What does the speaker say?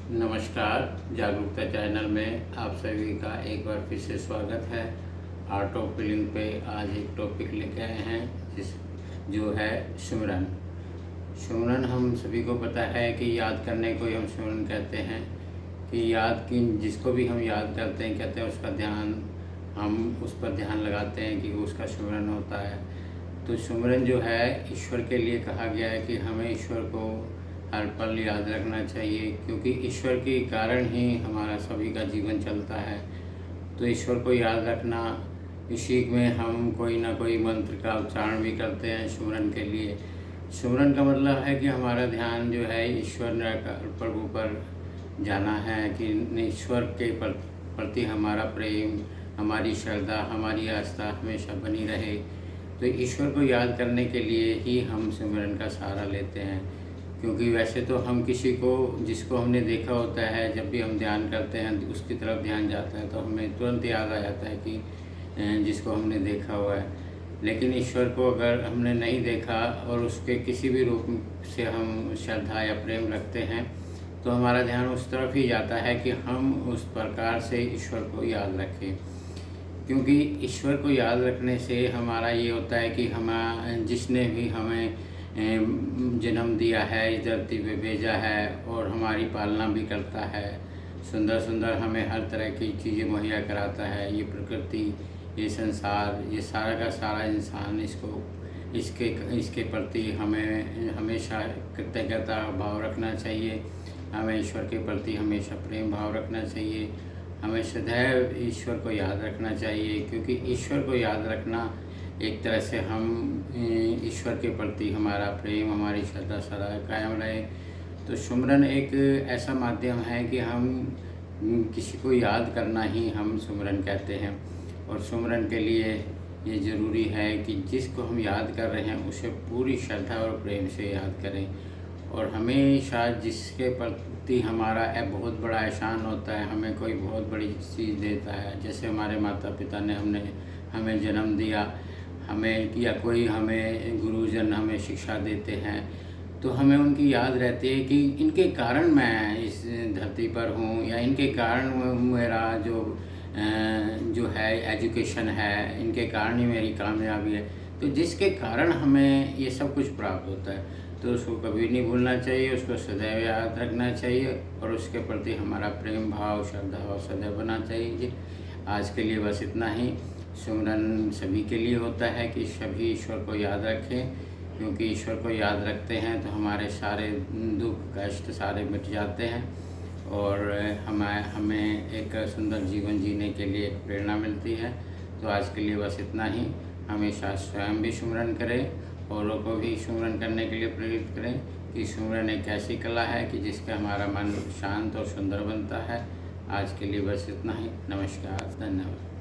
नमस्कार। जागरूकता चैनल में आप सभी का एक बार फिर से स्वागत है। आर्ट ऑफ फीलिंग पे आज एक टॉपिक लेके आए हैं जो है सिमरन। सिमरन हम सभी को पता है कि याद करने को ही हम सिमरन कहते हैं। कि जिसको भी हम याद करते हैं, कहते हैं उसका ध्यान, हम उस पर ध्यान लगाते हैं कि उसका सिमरन होता है। तो सिमरन जो है ईश्वर के लिए कहा गया है कि हमें ईश्वर को हर पल याद रखना चाहिए, क्योंकि ईश्वर के कारण ही हमारा सभी का जीवन चलता है। तो ईश्वर को याद रखना, इसी में हम कोई ना कोई मंत्र का उच्चारण भी करते हैं सिमरन के लिए। सिमरन का मतलब है कि हमारा ध्यान जो है ईश्वर प्रभु पर जाना है, कि ईश्वर के प्रति हमारा प्रेम, हमारी श्रद्धा, हमारी आस्था हमेशा बनी रहे। तो ईश्वर को याद करने के लिए ही हम सिमरन का सहारा लेते हैं। क्योंकि वैसे तो हम किसी को, जिसको हमने देखा होता है, जब भी हम ध्यान करते हैं उसकी तरफ ध्यान जाता है तो हमें तुरंत याद आ जाता है कि जिसको हमने देखा हुआ है। लेकिन ईश्वर को अगर हमने नहीं देखा और उसके किसी भी रूप से हम श्रद्धा या प्रेम रखते हैं, तो हमारा ध्यान उस तरफ ही जाता है कि हम उस प्रकार से ईश्वर को याद रखें। क्योंकि ईश्वर को याद रखने से हमारा ये होता है कि जिसने भी हमें जन्म दिया है, इस धरती पे भेजा है और हमारी पालना भी करता है, सुंदर सुंदर हमें हर तरह की चीज़ें मुहैया कराता है, ये प्रकृति, ये संसार, ये सारा का सारा इंसान, इसके प्रति हमें हमेशा कृतज्ञता भाव रखना चाहिए। हमें ईश्वर के प्रति हमेशा प्रेम भाव रखना चाहिए। हमें सदैव ईश्वर को याद रखना चाहिए, क्योंकि ईश्वर को याद रखना एक तरह से हम ईश्वर के प्रति हमारा प्रेम, हमारी श्रद्धा सदा कायम रहे। तो सिमरन एक ऐसा माध्यम है कि हम किसी को याद करना ही हम सिमरन कहते हैं। और सिमरन के लिए ये ज़रूरी है कि जिसको हम याद कर रहे हैं उसे पूरी श्रद्धा और प्रेम से याद करें। और हमेशा जिसके प्रति हमारा बहुत बड़ा एहसान होता है, हमें कोई बहुत बड़ी चीज़ देता है, जैसे हमारे माता पिता ने हमें जन्म दिया, या कोई हमें गुरुजन हमें शिक्षा देते हैं, तो हमें उनकी याद रहती है कि इनके कारण मैं इस धरती पर हूँ, या इनके कारण मेरा जो है एजुकेशन है, इनके कारण ही मेरी कामयाबी है। तो जिसके कारण हमें ये सब कुछ प्राप्त होता है, तो उसको कभी नहीं भूलना चाहिए, उसको सदैव याद रखना चाहिए और उसके प्रति हमारा प्रेम भाव, श्रद्धा भाव सदैव बना चाहिए। आज के लिए बस इतना ही। सिमरन सभी के लिए होता है कि सभी ईश्वर को याद रखें, क्योंकि ईश्वर को याद रखते हैं तो हमारे सारे दुख कष्ट सारे मिट जाते हैं और हमें एक सुंदर जीवन जीने के लिए प्रेरणा मिलती है। तो आज के लिए बस इतना ही। हमेशा स्वयं भी सिमरन करें, औरों को भी सिमरन करने के लिए प्रेरित करें कि सिमरन एक ऐसी कला है कि जिसका हमारा मन शांत और सुंदर बनता है। आज के लिए बस इतना ही। नमस्कार, धन्यवाद।